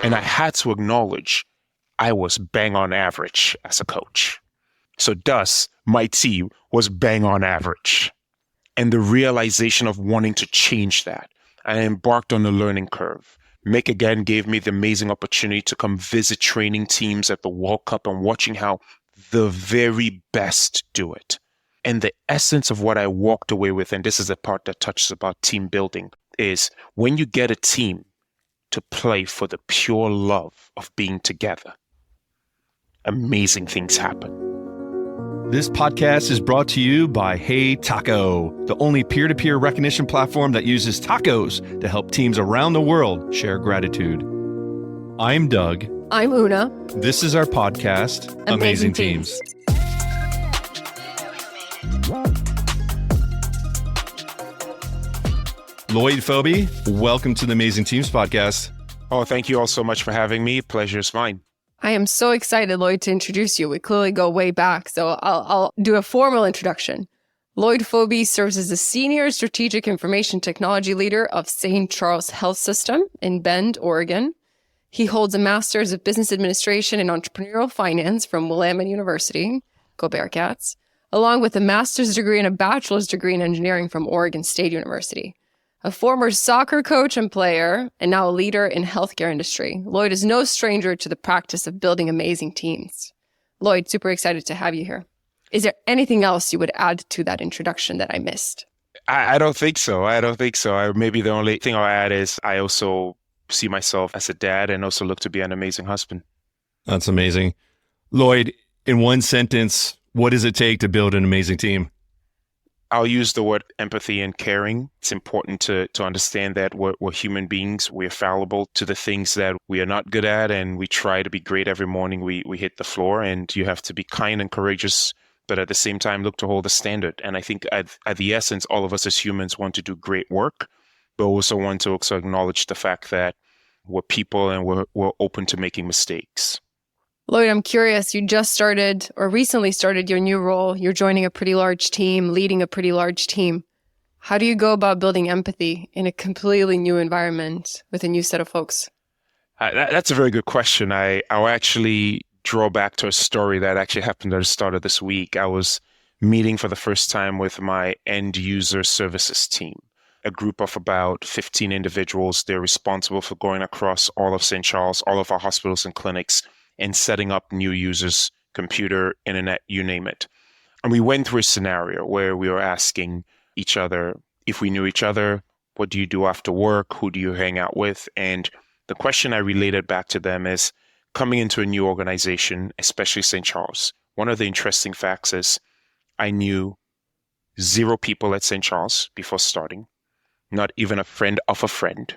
And I had to acknowledge I was bang on average as a coach. So thus, my team was bang on average. And the realization of wanting to change that, I embarked on a learning curve. Mick again gave me the amazing opportunity to come visit training teams at the World Cup and watching how the very best do it. And the essence of what I walked away with, and this is the part that touches about team building, is when you get a team to play for the pure love of being together, amazing things happen. This podcast is brought to you by Hey Taco, the only peer-to-peer recognition platform that uses tacos to help teams around the world share gratitude. I'm Doug. I'm Una. This is our podcast, Amazing Teams. Lloyd Fobi, welcome to the Amazing Teams podcast. Oh, thank you all so much for having me. Pleasure is mine. I am so excited, Lloyd, to introduce you. We clearly go way back, so I'll do a formal introduction. Lloyd Fobi serves as the Senior Strategic Information Technology Leader of St. Charles Health System in Bend, Oregon. He holds a Master's of Business Administration and Entrepreneurial Finance from Willamette University, go Bearcats, along with a master's degree and a bachelor's degree in engineering from Oregon State University. A former soccer coach and player, and now a leader in healthcare industry, Lloyd is no stranger to the practice of building amazing teams. Lloyd, super excited to have you here. Is there anything else you would add to that introduction that I missed? I don't think so. Maybe the only thing I'll add is I also see myself as a dad and also look to be an amazing husband. That's amazing. Lloyd, in one sentence, what does it take to build an amazing team? I'll use the word empathy and caring. It's important to understand that we're human beings. We're fallible to the things that we are not good at, and we try to be great every morning we hit the floor, and you have to be kind and courageous, but at the same time look to hold a standard. And I think at the essence, all of us as humans want to do great work, but also want to also acknowledge the fact that we're people and we're open to making mistakes. Lloyd, I'm curious, you just started or recently started your new role. You're joining a pretty large team, leading a pretty large team. How do you go about building empathy in a completely new environment with a new set of folks? That's a very good question. I'll actually draw back to a story that actually happened at the start of this week. I was meeting for the first time with my end user services team, a group of about 15 individuals. They're responsible for going across all of St. Charles, all of our hospitals and clinics, and setting up new users, computer, internet, you name it. And we went through a scenario where we were asking each other if we knew each other, what do you do after work, who do you hang out with? And the question I related back to them is, coming into a new organization, especially St. Charles, one of the interesting facts is I knew 0 people at St. Charles before starting, not even a friend of a friend.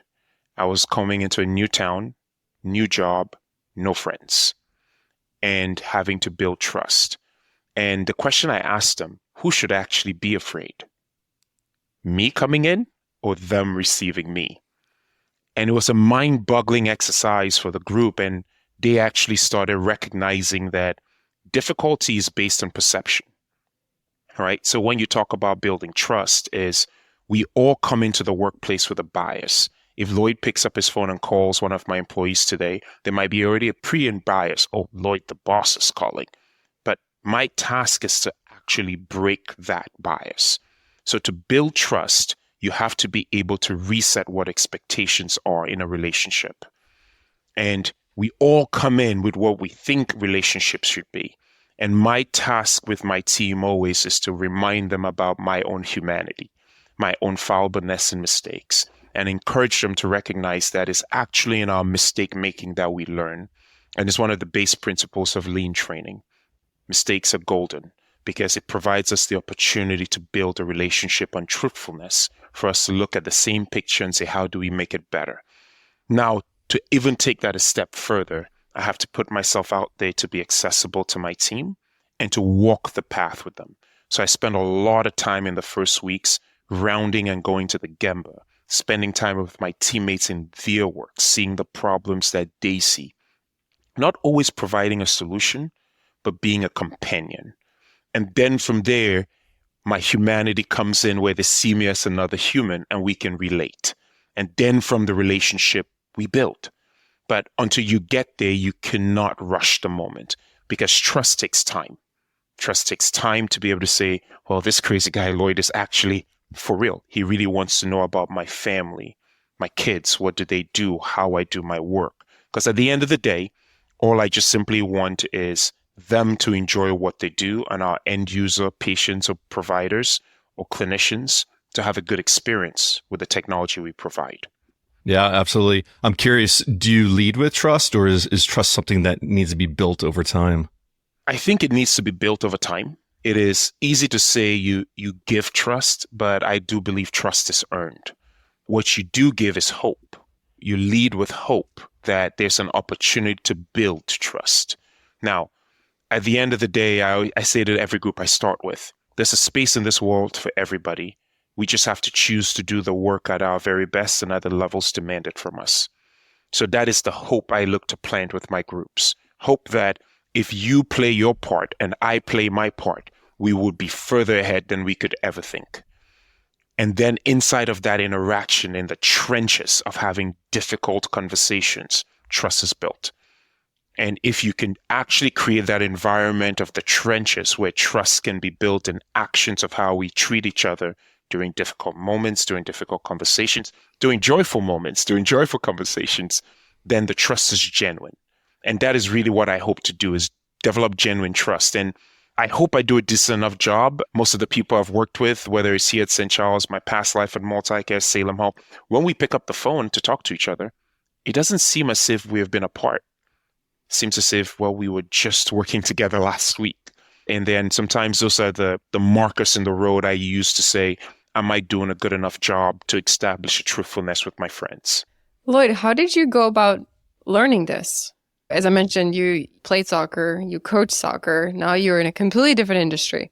I was coming into a new town, new job, no friends, and having to build trust. And the question I asked them, who should actually be afraid? Me coming in or them receiving me? And it was a mind-boggling exercise for the group, and they actually started recognizing that difficulty is based on perception. All right. So when you talk about building trust, is we all come into the workplace with a bias. If Lloyd picks up his phone and calls one of my employees today, there might be already a pre-in bias. Oh, Lloyd, the boss is calling. But my task is to actually break that bias. So to build trust, you have to be able to reset what expectations are in a relationship. And we all come in with what we think relationships should be. And my task with my team always is to remind them about my own humanity, my own fallibleness and mistakes, and encourage them to recognize that it's actually in our mistake making that we learn. And it's one of the base principles of lean training. Mistakes are golden because it provides us the opportunity to build a relationship on truthfulness, for us to look at the same picture and say, how do we make it better? Now, to even take that a step further, I have to put myself out there to be accessible to my team and to walk the path with them. So I spend a lot of time in the first weeks rounding and going to the Gemba, spending time with my teammates in their work, seeing the problems that they see. Not always providing a solution, but being a companion. And then from there, my humanity comes in where they see me as another human and we can relate. And then from the relationship, we build. But until you get there, you cannot rush the moment because trust takes time. Trust takes time to be able to say, well, this crazy guy, Lloyd, is actually for real. He really wants to know about my family, my kids, what do they do, how I do my work. Because at the end of the day, all I just simply want is them to enjoy what they do and our end user, patients or providers or clinicians to have a good experience with the technology we provide. Yeah, absolutely. I'm curious, do you lead with trust, or is trust something that needs to be built over time? I think it needs to be built over time. It is easy to say you give trust, but I do believe trust is earned. What you do give is hope. You lead with hope that there's an opportunity to build trust. Now, at the end of the day, I say to every group I start with, there's a space in this world for everybody. We just have to choose to do the work at our very best and at the levels demanded from us. So that is the hope I look to plant with my groups. Hope that if you play your part and I play my part, we would be further ahead than we could ever think. And then inside of that interaction, in the trenches of having difficult conversations, trust is built. And if you can actually create that environment of the trenches where trust can be built in actions of how we treat each other during difficult moments, during difficult conversations, during joyful moments, during joyful conversations, then the trust is genuine. And that is really what I hope to do, is develop genuine trust. And I hope I do a decent enough job. Most of the people I've worked with, whether it's here at St. Charles, my past life at Multicare, Salem Health, when we pick up the phone to talk to each other, it doesn't seem as if we have been apart. It seems as if, well, we were just working together last week. And then sometimes those are the markers in the road I use to say, am I doing a good enough job to establish a truthfulness with my friends? Lloyd, how did you go about learning this? As I mentioned, you played soccer, you coached soccer. Now you're in a completely different industry.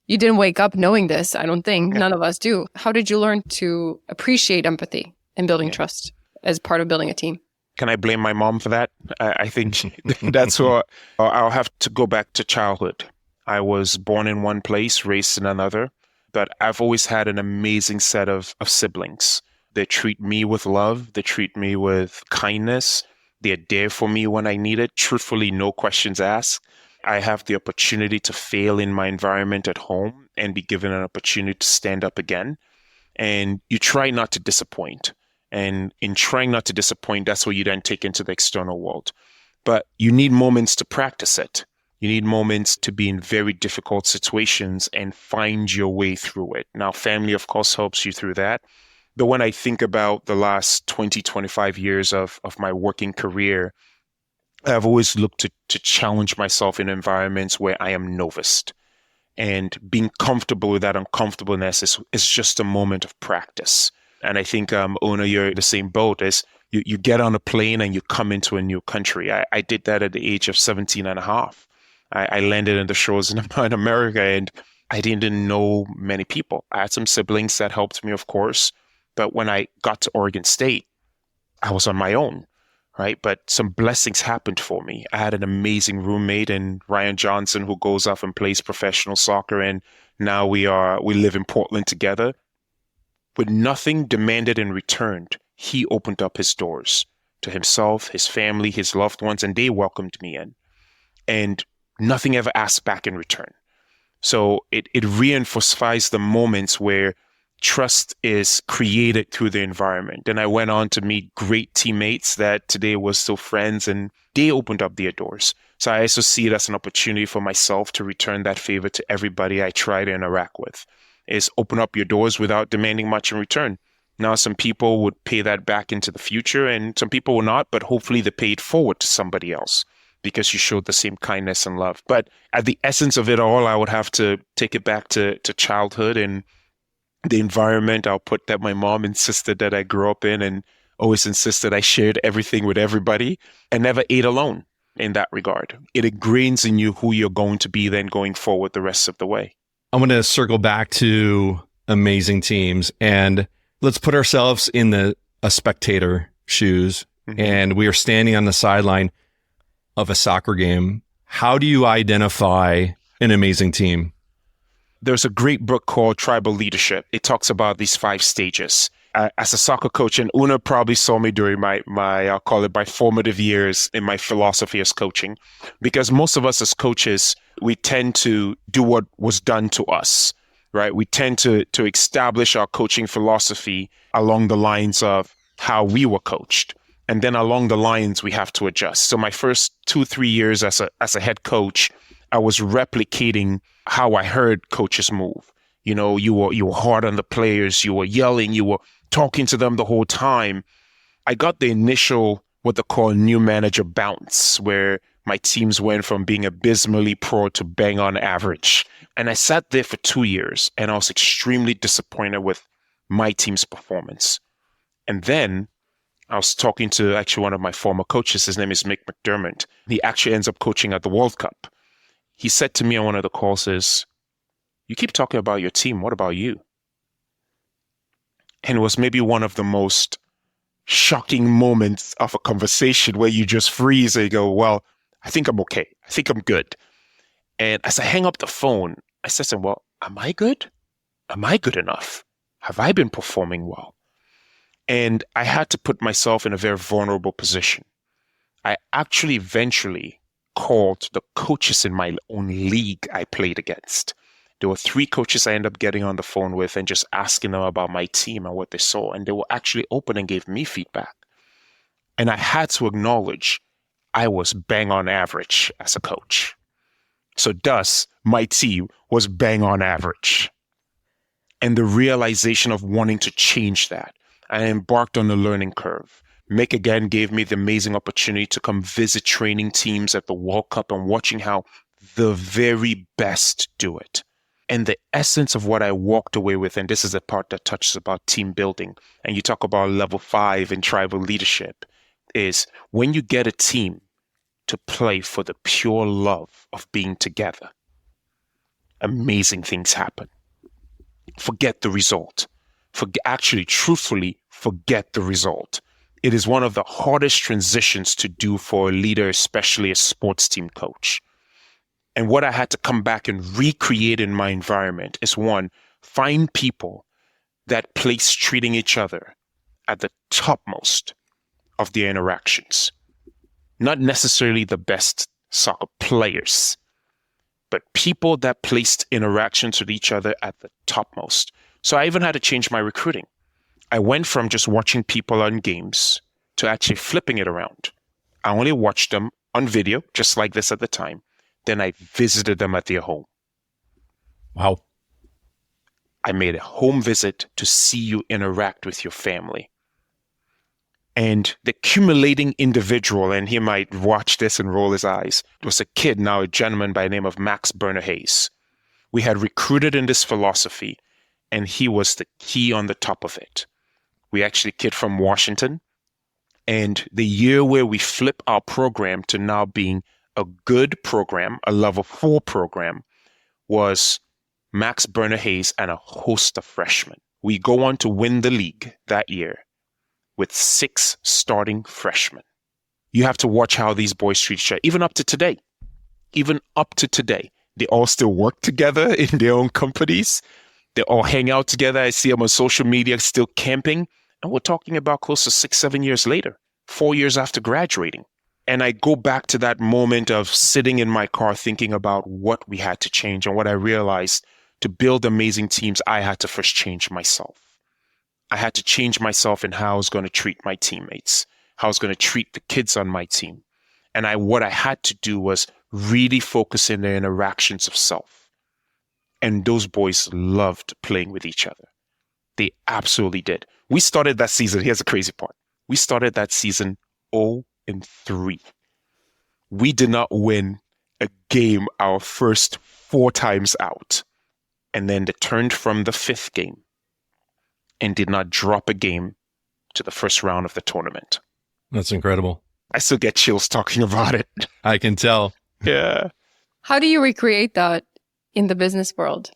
You didn't wake up knowing this, I don't think. None of us do. How did you learn to appreciate empathy and building trust as part of building a team? Can I blame my mom for that? I think that's what I'll have to go back to childhood. I was born in one place, raised in another, but I've always had an amazing set of siblings. They treat me with love. They treat me with kindness. They're there for me when I need it. Truthfully, no questions asked. I have the opportunity to fail in my environment at home and be given an opportunity to stand up again. And you try not to disappoint. And in trying not to disappoint, that's what you then take into the external world. But you need moments to practice it. You need moments to be in very difficult situations and find your way through it. Now, family, of course, helps you through that. But when I think about the last 20, 25 years of my working career, I've always looked to challenge myself in environments where I am novice. And being comfortable with that uncomfortableness is just a moment of practice. And I think, Ona, you're in the same boat as you get on a plane and you come into a new country. I did that at the age of 17 and a half. I landed in the shores in America and I didn't know many people. I had some siblings that helped me, of course. But when I got to Oregon State, I was on my own, right? But some blessings happened for me. I had an amazing roommate in Ryan Johnson who goes off and plays professional soccer. And now we live in Portland together. With nothing demanded in return, he opened up his doors to himself, his family, his loved ones, and they welcomed me in. And nothing ever asked back in return. So it reinforces the moments where trust is created through the environment. And I went on to meet great teammates that today were still friends, and they opened up their doors. So I also see it as an opportunity for myself to return that favor to everybody I try to interact with, is open up your doors without demanding much in return. Now, some people would pay that back into the future and some people will not, but hopefully they pay it forward to somebody else because you showed the same kindness and love. But at the essence of it all, I would have to take it back to childhood and the environment. I'll put that my mom insisted that I grew up in and always insisted I shared everything with everybody and never ate alone in that regard. It ingrains in you who you're going to be then going forward the rest of the way. I'm going to circle back to amazing teams and let's put ourselves in a spectator shoes. Mm-hmm. And we are standing on the sideline of a soccer game. How do you identify an amazing team? There's a great book called Tribal Leadership. It talks about these 5 stages. as a soccer coach, and Una probably saw me during my I'll call it my formative years in my philosophy as coaching, because most of us as coaches, we tend to do what was done to us, right? We tend to establish our coaching philosophy along the lines of how we were coached. And then along the lines, we have to adjust. So my first 2-3 years as a head coach, I was replicating how I heard coaches move. You know, you were hard on the players, you were yelling, you were talking to them the whole time. I got the initial, what they call new manager bounce, where my teams went from being abysmally poor to bang on average. And I sat there for 2 years and I was extremely disappointed with my team's performance. And then I was talking to actually one of my former coaches. His name is Mick McDermott. He actually ends up coaching at the World Cup. He said to me on one of the calls is, "You keep talking about your team. What about you?" And it was maybe one of the most shocking moments of a conversation where you just freeze and you go, well, I think I'm okay. I think I'm good. And as I hang up the phone, I said to him, well, am I good? Am I good enough? Have I been performing well? And I had to put myself in a very vulnerable position. I actually eventually called the coaches in my own league I played against. There were 3 coaches I ended up getting on the phone with and just asking them about my team and what they saw. And they were actually open and gave me feedback. And I had to acknowledge I was bang on average as a coach. So thus, my team was bang on average. And the realization of wanting to change that, I embarked on a learning curve. Mick again gave me the amazing opportunity to come visit training teams at the World Cup and watching how the very best do it. And the essence of what I walked away with, and this is the part that touches about team building, and you talk about level 5 in tribal leadership, is when you get a team to play for the pure love of being together, amazing things happen. Forget the result. Actually, truthfully, forget the result. It is one of the hardest transitions to do for a leader, especially a sports team coach. And what I had to come back and recreate in my environment is, one, find people that place treating each other at the topmost of their interactions. Not necessarily the best soccer players, but people that placed interactions with each other at the topmost. So I even had to change my recruiting. I went from just watching people on games to actually flipping it around. I only watched them on video, just like this at the time. Then I visited them at their home. Wow. I made a home visit to see you interact with your family. And the accumulating individual, and he might watch this and roll his eyes, was a kid, now a gentleman by the name of Max Berner-Hayes. We had recruited in this philosophy, and he was the key on the top of it. We actually a kid from Washington. And the year where we flip our program to now being a good program, a level 4 program, was Max Berner-Hayes and a host of freshmen. We go on to win the league that year with 6 starting freshmen. You have to watch how these boys treat each other, even up to today. Even up to today. They all still work together in their own companies. They all hang out together. I see them on social media still camping. And we're talking about close to 6-7 years later, 4 years after graduating. And I go back to that moment of sitting in my car thinking about what we had to change. And what I realized, to build amazing teams, I had to first change myself. I had to change myself in how I was going to treat my teammates, how I was going to treat the kids on my team. And what I had to do was really focus in their interactions of self. And those boys loved playing with each other. They absolutely did. We started that season. Here's the crazy part. We started that season 0-3. We did not win a game our first 4 times out. And then they turned from the 5th game and did not drop a game to the first round of the tournament. That's incredible. I still get chills talking about it. I can tell. Yeah. How do you recreate that in the business world?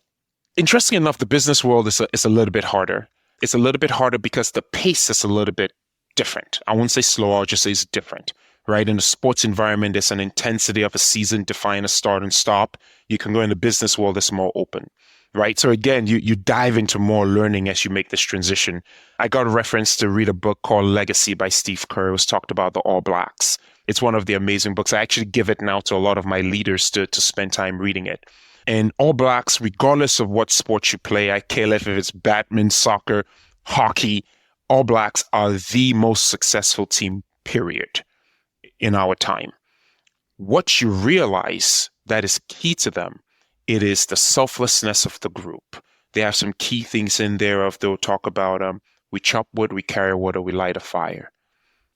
Interesting enough, the business world is a little bit harder. It's a little bit harder because the pace is a little bit different. I won't say slow, I'll just say it's different, right? In the sports environment, there's an intensity of a season, define a start and stop. You can go in the business world, it's more open. right? So again, you dive into more learning as you make this transition. I got a reference to read a book called Legacy by Steve Kerr. It was talked about the All Blacks. It's one of the amazing books. I actually give it now to a lot of my leaders to spend time reading it. And All Blacks, regardless of what sport you play, I care less if it's badminton, soccer, hockey, All Blacks are the most successful team, period, in our time. What you realize that is key to them, it is the selflessness of the group. They have some key things in there of they'll talk about we chop wood, we carry water, we light a fire.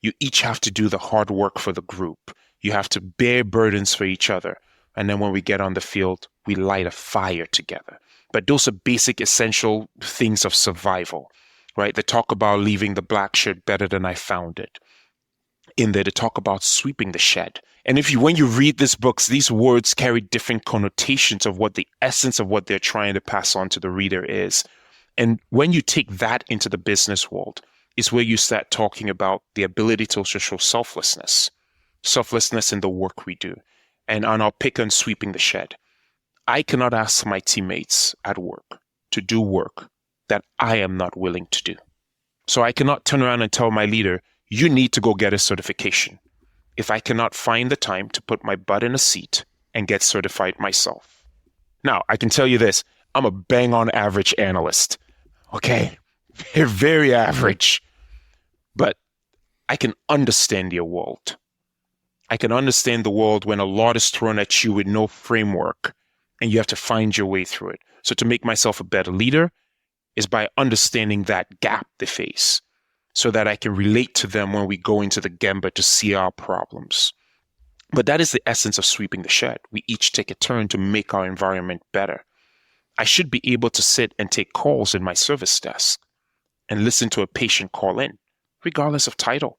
You each have to do the hard work for the group. You have to bear burdens for each other. And then when we get on the field, we light a fire together. But those are basic, essential things of survival, right? They talk about leaving the black shirt better than I found it. In there, they talk about sweeping the shed. And when you read these books, these words carry different connotations of what the essence of what they're trying to pass on to the reader is. And when you take that into the business world, is where you start talking about the ability to also show selflessness in the work we do. And I'll pick on sweeping the shed. I cannot ask my teammates at work to do work that I am not willing to do. So I cannot turn around and tell my leader, you need to go get a certification, if I cannot find the time to put my butt in a seat and get certified myself. Now, I can tell you this, I'm a bang on average analyst. Okay, they're very average, but I can understand your world. I can understand the world when a lot is thrown at you with no framework and you have to find your way through it. So to make myself a better leader is by understanding that gap they face so that I can relate to them when we go into the gemba to see our problems. But that is the essence of sweeping the shed. We each take a turn to make our environment better. I should be able to sit and take calls in my service desk and listen to a patient call in, regardless of title.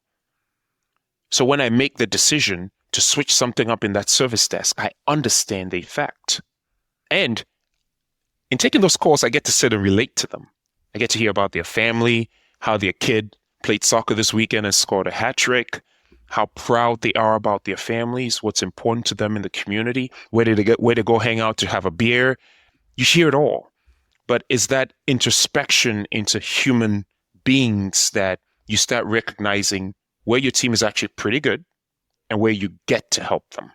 So when I make the decision to switch something up in that service desk, I understand the effect. And in taking those calls, I get to sit and relate to them. I get to hear about their family, how their kid played soccer this weekend and scored a hat trick, how proud they are about their families, what's important to them in the community, where to go hang out to have a beer. You hear it all. But it's that introspection into human beings that you start recognizing where your team is actually pretty good and where you get to help them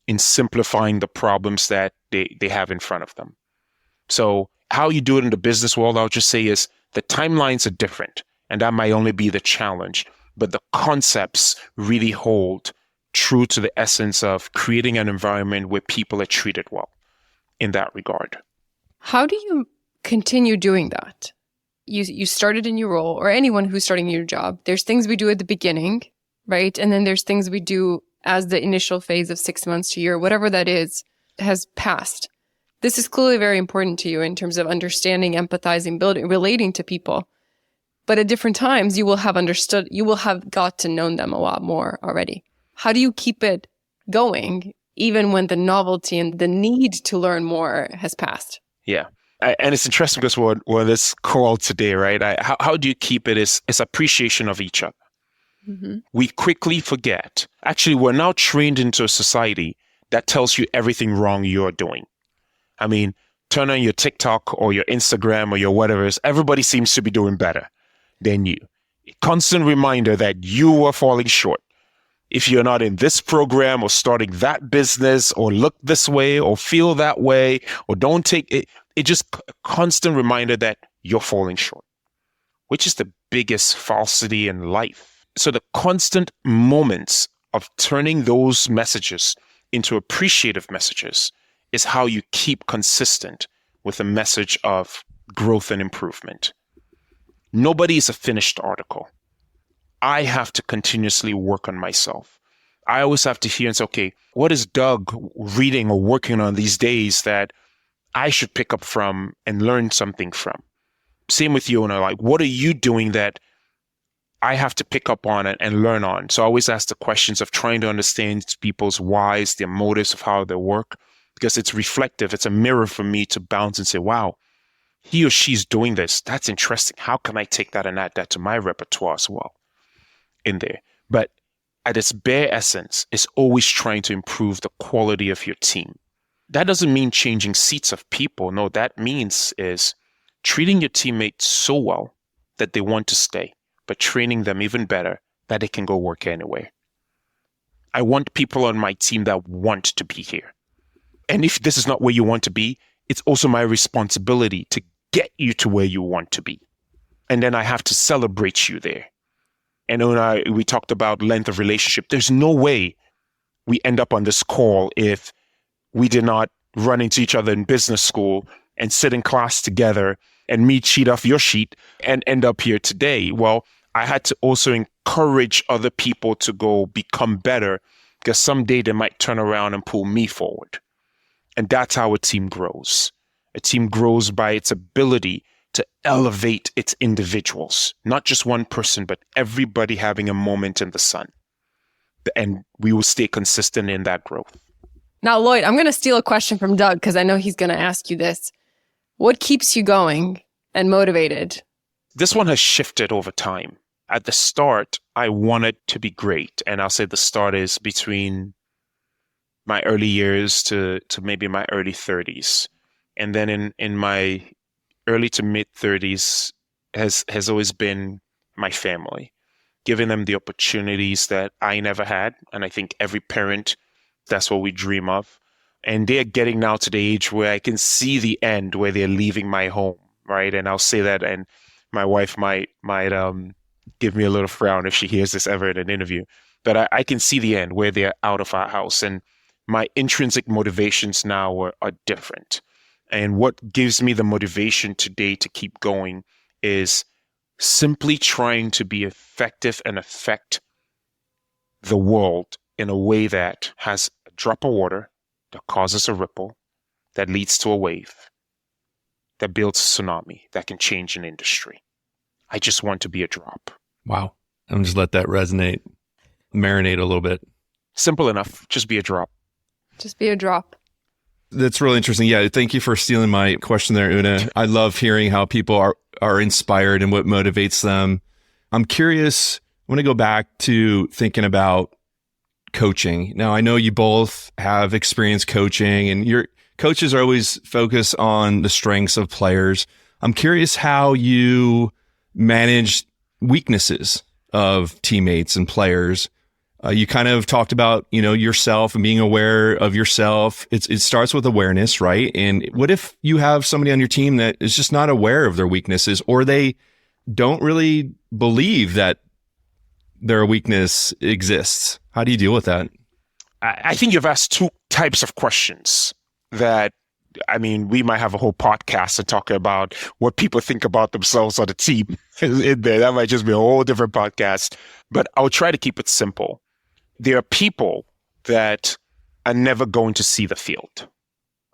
in simplifying the problems that they have in front of them. So how you do it in the business world, I'll just say, is the timelines are different, and that might only be the challenge, but the concepts really hold true to the essence of creating an environment where people are treated well in that regard. How do you continue doing that? You started a new role, or anyone who's starting a new job, there's things we do at the beginning, right? And then there's things we do as the initial phase of 6 months to a year, whatever that is, has passed. This is clearly very important to you in terms of understanding, empathizing, building, relating to people. But at different times, you will have understood, you will have got to know them a lot more already. How do you keep it going, even when the novelty and the need to learn more has passed? Yeah. And it's interesting because we're this call today, right? How do you keep it is appreciation of each other. Mm-hmm. We quickly forget. Actually, we're now trained into a society that tells you everything wrong you're doing. I mean, turn on your TikTok or your Instagram or your whatever. Everybody seems to be doing better than you. A constant reminder that you are falling short. If you're not in this program or starting that business or look this way or feel that way or don't take it, it's just a constant reminder that you're falling short, which is the biggest falsity in life. So the constant moments of turning those messages into appreciative messages is how you keep consistent with a message of growth and improvement. Nobody is a finished article. I have to continuously work on myself. I always have to hear and say, okay, what is Doug reading or working on these days that I should pick up from and learn something from? Same with you, like, what are you doing that I have to pick up on it and learn on? So I always ask the questions of trying to understand people's whys, their motives of how they work, because it's reflective. It's a mirror for me to bounce and say, wow, he or she's doing this. That's interesting. How can I take that and add that to my repertoire as well in there? But at its bare essence, it's always trying to improve the quality of your team. that doesn't mean changing seats of people. No, that means is treating your teammates so well that they want to stay, but training them even better that they can go work anywhere. I want people on my team that want to be here. And if this is not where you want to be, it's also my responsibility to get you to where you want to be. And then I have to celebrate you there. And when we talked about length of relationship, there's no way we end up on this call if we did not run into each other in business school and sit in class together and me cheat off your sheet and end up here today. Well, I had to also encourage other people to go become better, because someday they might turn around and pull me forward. And that's how a team grows. A team grows by its ability to elevate its individuals, not just one person, but everybody having a moment in the sun. And we will stay consistent in that growth. Now, Lloyd, I'm going to steal a question from Doug because I know he's going to ask you this. What keeps you going and motivated? This one has shifted over time. At the start, I wanted to be great. And I'll say the start is between my early years to maybe my early 30s. And then in my early to mid 30s has always been my family, giving them the opportunities that I never had. And I think every parent, that's what we dream of. And they're getting now to the age where I can see the end, where they're leaving my home, right? And I'll say that, and my wife might give me a little frown if she hears this ever in an interview. But I can see the end, where they're out of our house. And my intrinsic motivations now are different. And what gives me the motivation today to keep going is simply trying to be effective and affect the world in a way that has a drop of water that causes a ripple, that leads to a wave, that builds a tsunami, that can change an industry. I just want to be a drop. Wow. I'm just let that resonate, marinate a little bit. Simple enough. Just be a drop. Just be a drop. That's really interesting. Yeah, thank you for stealing my question there, Una. I love hearing how people are inspired and what motivates them. I'm curious, I want to go back to thinking about coaching. Now, I know you both have experience coaching, and your coaches are always focused on the strengths of players. I'm curious how you manage weaknesses of teammates and players. You kind of talked about, yourself and being aware of yourself. It starts with awareness, right? And what if you have somebody on your team that is just not aware of their weaknesses, or they don't really believe that their weakness exists? How do you deal with that? I think you've asked two types of questions that, we might have a whole podcast to talk about what people think about themselves on the team in there. That might just be a whole different podcast, but I'll try to keep it simple. There are people that are never going to see the field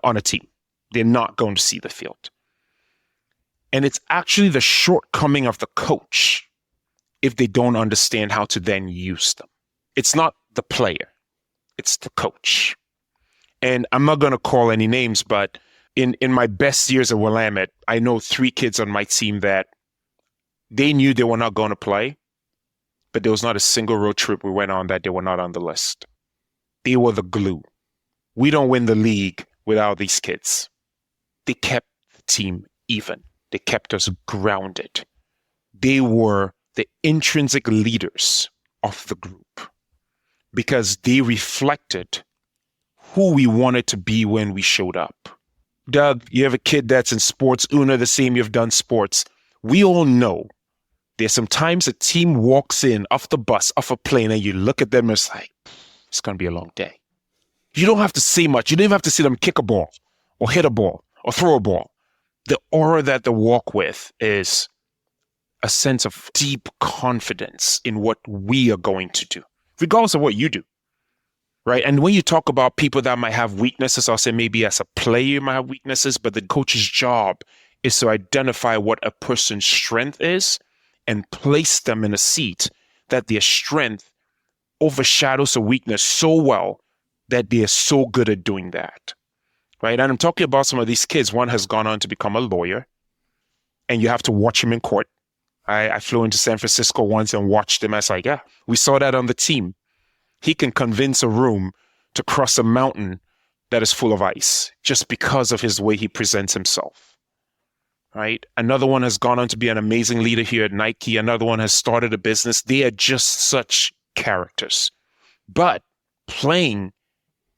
on a team. They're not going to see the field. And it's actually the shortcoming of the coach if they don't understand how to then use them. It's not the player, it's the coach. And I'm not going to call any names, but in my best years at Willamette, I know 3 kids on my team that they knew they were not going to play, but there was not a single road trip we went on that they were not on the list. They were the glue. We don't win the league without these kids. They kept the team even. They kept us grounded. They were the intrinsic leaders of the group because they reflected who we wanted to be when we showed up. Doug, you have a kid that's in sports. Una, the same, you've done sports. We all know there's sometimes a team walks in off the bus, off a plane, and you look at them and it's like, it's going to be a long day. You don't have to say much. You don't even have to see them kick a ball or hit a ball or throw a ball. The aura that they walk with is a sense of deep confidence in what we are going to do, regardless of what you do, right? And when you talk about people that might have weaknesses, I'll say maybe as a player you might have weaknesses, but the coach's job is to identify what a person's strength is and place them in a seat that their strength overshadows a weakness so well that they are so good at doing that, right? And I'm talking about some of these kids. One has gone on to become a lawyer, and you have to watch him in court. I flew into San Francisco once and watched him. I was like, yeah, we saw that on the team. He can convince a room to cross a mountain that is full of ice just because of his way he presents himself, right? Another one has gone on to be an amazing leader here at Nike. Another one has started a business. They are just such characters. But playing,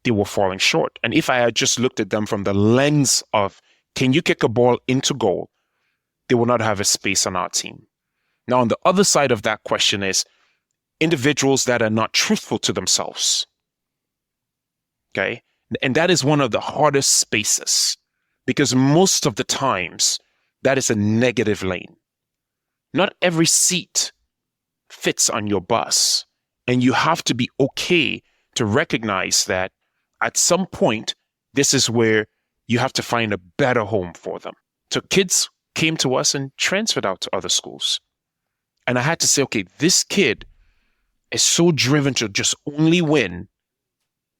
they were falling short. And if I had just looked at them from the lens of, can you kick a ball into goal? They will not have a space on our team. Now, on the other side of that question is individuals that are not truthful to themselves. Okay? And that is one of the hardest spaces because most of the times that is a negative lane. Not every seat fits on your bus. And you have to be okay to recognize that at some point, this is where you have to find a better home for them. So kids came to us and transferred out to other schools. And I had to say, okay, this kid is so driven to just only win.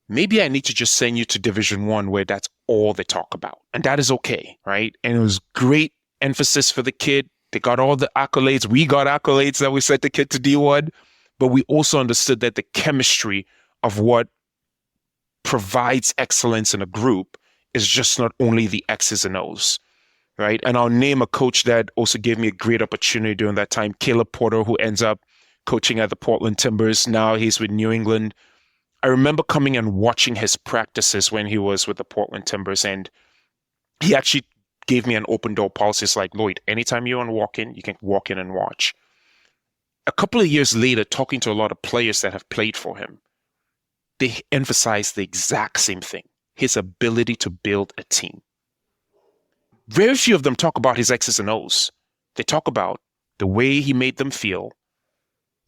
Maybe I need to just send you to Division I where that's all they talk about. And that is okay, right? And it was great emphasis for the kid. They got all the accolades. We got accolades that we sent the kid to D1. But we also understood that the chemistry of what provides excellence in a group is just not only the X's and O's, right? And I'll name a coach that also gave me a great opportunity during that time, Caleb Porter, who ends up coaching at the Portland Timbers. Now he's with New England. I remember coming and watching his practices when he was with the Portland Timbers, and he actually gave me an open door policy. It's like, Lloyd, anytime you want to walk in, you can walk in and watch. A couple of years later, talking to a lot of players that have played for him, they emphasized the exact same thing, his ability to build a team. Very few of them talk about his X's and O's. They talk about the way he made them feel,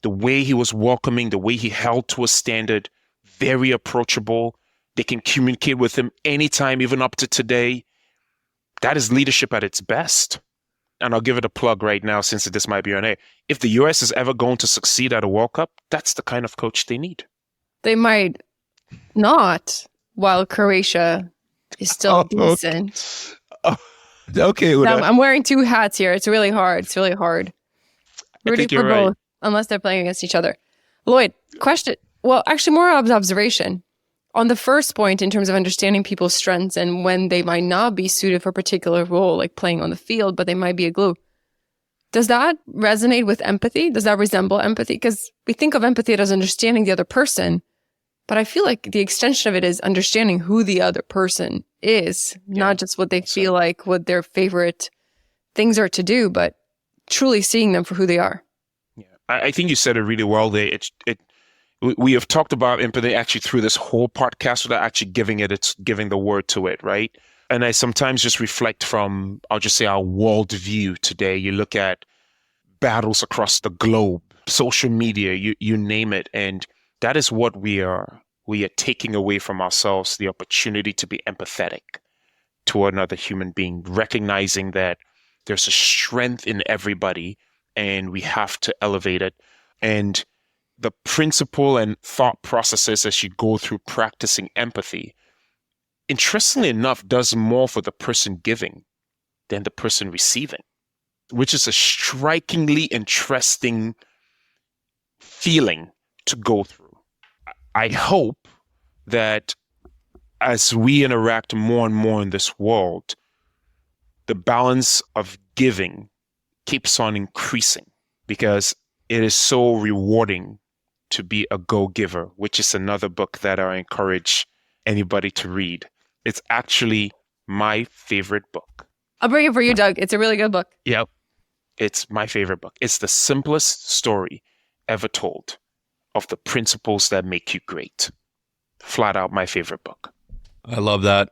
the way he was welcoming, the way he held to a standard, very approachable. They can communicate with him anytime, even up to today. That is leadership at its best. And I'll give it a plug right now since this might be on air. If the U.S. is ever going to succeed at a World Cup, that's the kind of coach they need. They might not, while Croatia is still decent. Okay. I'm wearing two hats here. It's really hard. It's really hard. Rooting for both, unless they're playing against each other. Lloyd, question. Well, actually, more observation. On the first point, in terms of understanding people's strengths and when they might not be suited for a particular role, like playing on the field, but they might be a glue. Does that resonate with empathy? Does that resemble empathy? Because we think of empathy as understanding the other person, but I feel like the extension of it is understanding who the other person is, not just what they feel like, what their favorite things are to do, but truly seeing them for who they are. Yeah, I think you said it really well there. We have talked about empathy actually through this whole podcast without actually giving the word to it, right? And I sometimes just reflect from, I'll just say, our worldview today. You look at battles across the globe, social media, you name it, and that is what we are taking away from ourselves, the opportunity to be empathetic to another human being, recognizing that there's a strength in everybody and we have to elevate it. And the principle and thought processes as you go through practicing empathy, interestingly enough, does more for the person giving than the person receiving, which is a strikingly interesting feeling to go through. I hope that as we interact more and more in this world, the balance of giving keeps on increasing because it is so rewarding to be a go-giver, which is another book that I encourage anybody to read. It's actually my favorite book. I'll bring it for you, Doug. It's a really good book. Yep. It's my favorite book. It's the simplest story ever told of the principles that make you great. Flat out my favorite book. I love that.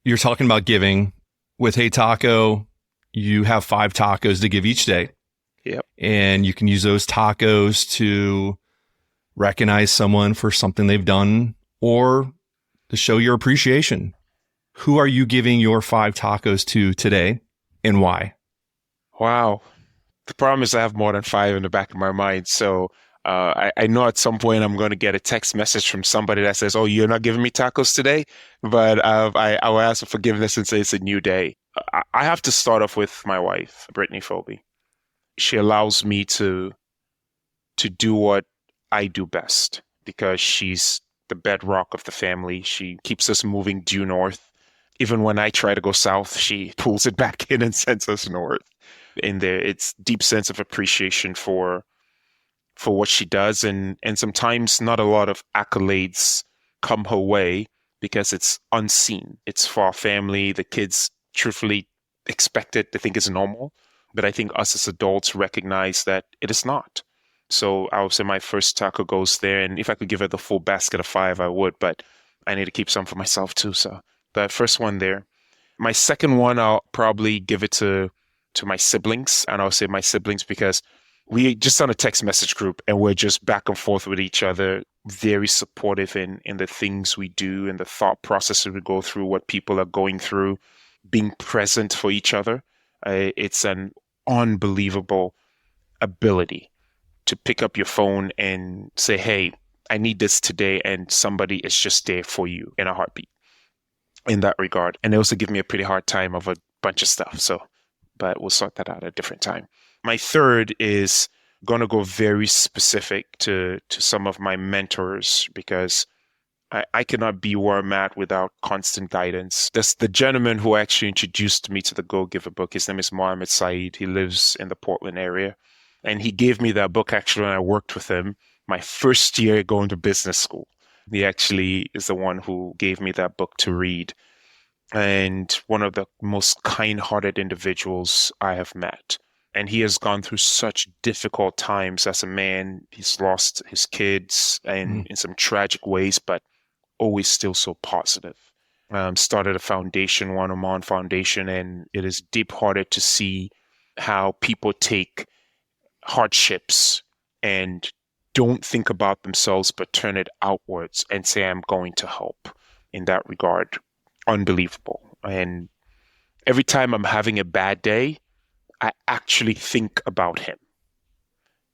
You're talking about giving. With Hey Taco, you have 5 tacos to give each day. Yep. And you can use those tacos to recognize someone for something they've done or to show your appreciation. Who are you giving your 5 tacos to today and why? Wow. The problem is I have more than 5 in the back of my mind. So I know at some point I'm going to get a text message from somebody that says, oh, you're not giving me tacos today? But I will ask for forgiveness and say it's a new day. I have to start off with my wife, Brittany Fobi. She allows me to do what I do best because she's the bedrock of the family. She keeps us moving due north. Even when I try to go south, she pulls it back in and sends us north. In there, it's deep sense of appreciation for what she does, and sometimes not a lot of accolades come her way because it's unseen. It's for our family. The kids truthfully expect it. They think it's normal. But I think us as adults recognize that it is not. So I would say my first taco goes there. And if I could give her the full basket of 5, I would. But I need to keep some for myself too. So the first one there. My second one, I'll probably give it to my siblings. And I'll say my siblings because we just on a text message group and we're just back and forth with each other, very supportive in the things we do and the thought processes we go through, what people are going through, being present for each other. It's an unbelievable ability to pick up your phone and say, hey, I need this today. And somebody is just there for you in a heartbeat in that regard. And they also give me a pretty hard time of a bunch of stuff. So, but we'll sort that out at a different time. My third is going to go very specific to some of my mentors because I cannot be where I'm at without constant guidance. That's the gentleman who actually introduced me to the Go Giver book. His name is Mohammed Saeed. He lives in the Portland area. And he gave me that book actually when I worked with him my first year going to business school. He actually is the one who gave me that book to read. And one of the most kind-hearted individuals I have met. And he has gone through such difficult times as a man. He's lost his kids and in some tragic ways, but always still so positive. Started a foundation, One Oman Foundation, and it is deep-hearted to see how people take hardships and don't think about themselves, but turn it outwards and say, I'm going to help in that regard. Unbelievable. And every time I'm having a bad day, I actually think about him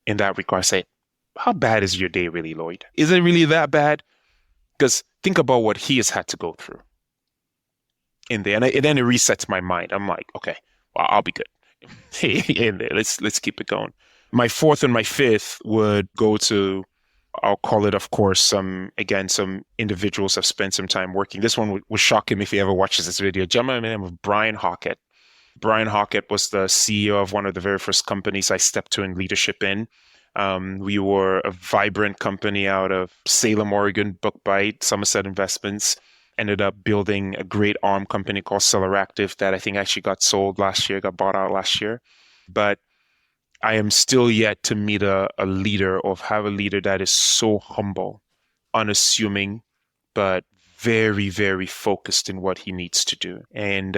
in that regard. I say, how bad is your day really, Lloyd? Is it really that bad? Because think about what he has had to go through in there. And then it resets my mind. I'm like, okay, well, I'll be good. In there, let's keep it going. My fourth and my fifth would go to, I'll call it, of course, some individuals have spent some time working. This one will shock him if he ever watches this video. A gentleman by the name of Brian Hockett. Brian Hockett was the CEO of one of the very first companies I stepped to in leadership in. We were a vibrant company out of Salem, Oregon, book by Somerset Investments. Ended up building a great arm company called Active that I think actually got sold last year, got bought out last year. But I am still yet to meet a leader or have a leader that is so humble, unassuming, but very, very focused in what he needs to do. And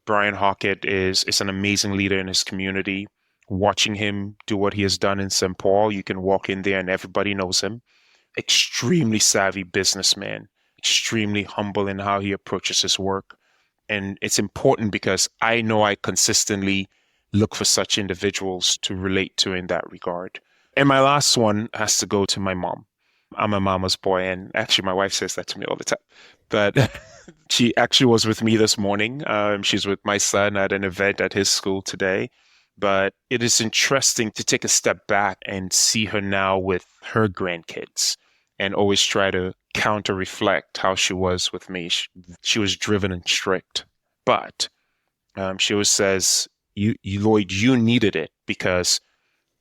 Brian Hockett is an amazing leader in his community. Watching him do what he has done in St. Paul, you can walk in there and everybody knows him. Extremely savvy businessman, extremely humble in how he approaches his work. And it's important because I know I consistently look for such individuals to relate to in that regard. And my last one has to go to my mom. I'm a mama's boy, and actually my wife says that to me all the time. But she actually was with me this morning. She's with my son at an event at his school today. But it is interesting to take a step back and see her now with her grandkids and always try to counter-reflect how she was with me. She was driven and strict. But she always says, Lloyd, you needed it because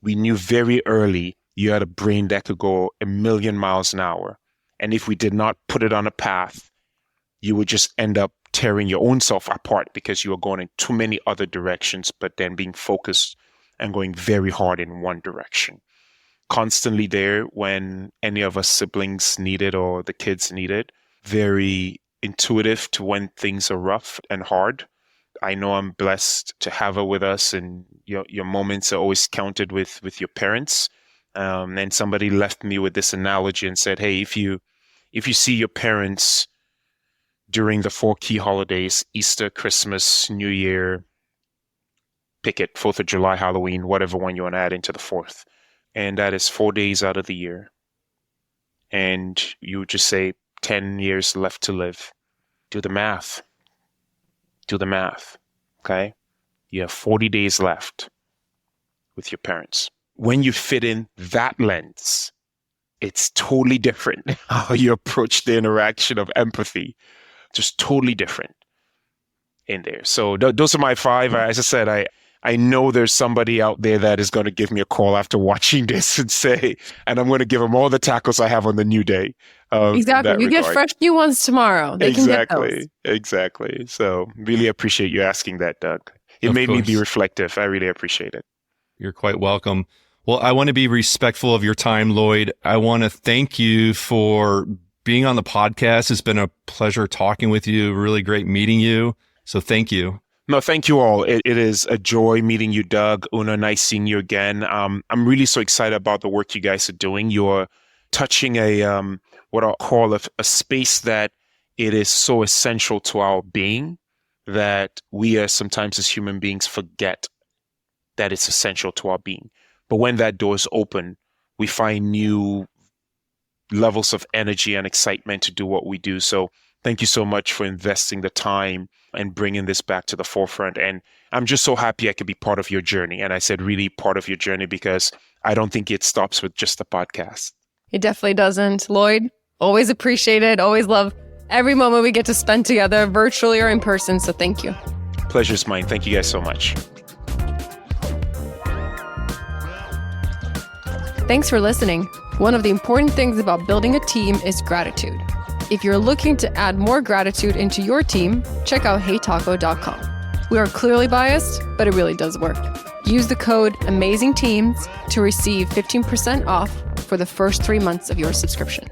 we knew very early you had a brain that could go 1,000,000 miles an hour. And if we did not put it on a path, you would just end up tearing your own self apart because you were going in too many other directions, but then being focused and going very hard in one direction. Constantly there when any of us siblings need it or the kids need it. Very intuitive to when things are rough and hard. I know I'm blessed to have her with us, and your moments are always counted with your parents. And somebody left me with this analogy and said, hey, if you see your parents during the 4 key holidays, Easter, Christmas, New Year, pick it, 4th of July, Halloween, whatever one you want to add into the 4th. And that is 4 days out of the year. And you would just say 10 years left to live. Do the math. Do the math. Okay? You have 40 days left with your parents. When you fit in that lens, it's totally different how you approach the interaction of empathy. Just totally different in there. So those are my 5. As I said, I know there's somebody out there that is going to give me a call after watching this and I'm going to give them all the tackles I have on the new day. Exactly. You get fresh new ones tomorrow. They can get those. Exactly. So really appreciate you asking that, Doug. It made me be reflective. I really appreciate it. You're quite welcome. Well, I want to be respectful of your time, Lloyd. I want to thank you for being on the podcast. It's been a pleasure talking with you. Really great meeting you. So thank you. No, thank you all. It is a joy meeting you, Doug. Una, nice seeing you again. I'm really so excited about the work you guys are doing. You're touching what I'll call a space that it is so essential to our being that we sometimes as human beings forget that it's essential to our being. But when that door is open, we find new levels of energy and excitement to do what we do. So thank you so much for investing the time and bringing this back to the forefront. And I'm just so happy I could be part of your journey. And I said really part of your journey because I don't think it stops with just the podcast. It definitely doesn't. Lloyd, always appreciate it. Always love every moment we get to spend together, virtually or in person. So thank you. Pleasure's mine. Thank you guys so much. Thanks for listening. One of the important things about building a team is gratitude. If you're looking to add more gratitude into your team, check out heytaco.com. We are clearly biased, but it really does work. Use the code AMAZINGTEAMS to receive 15% off for the first 3 months of your subscription.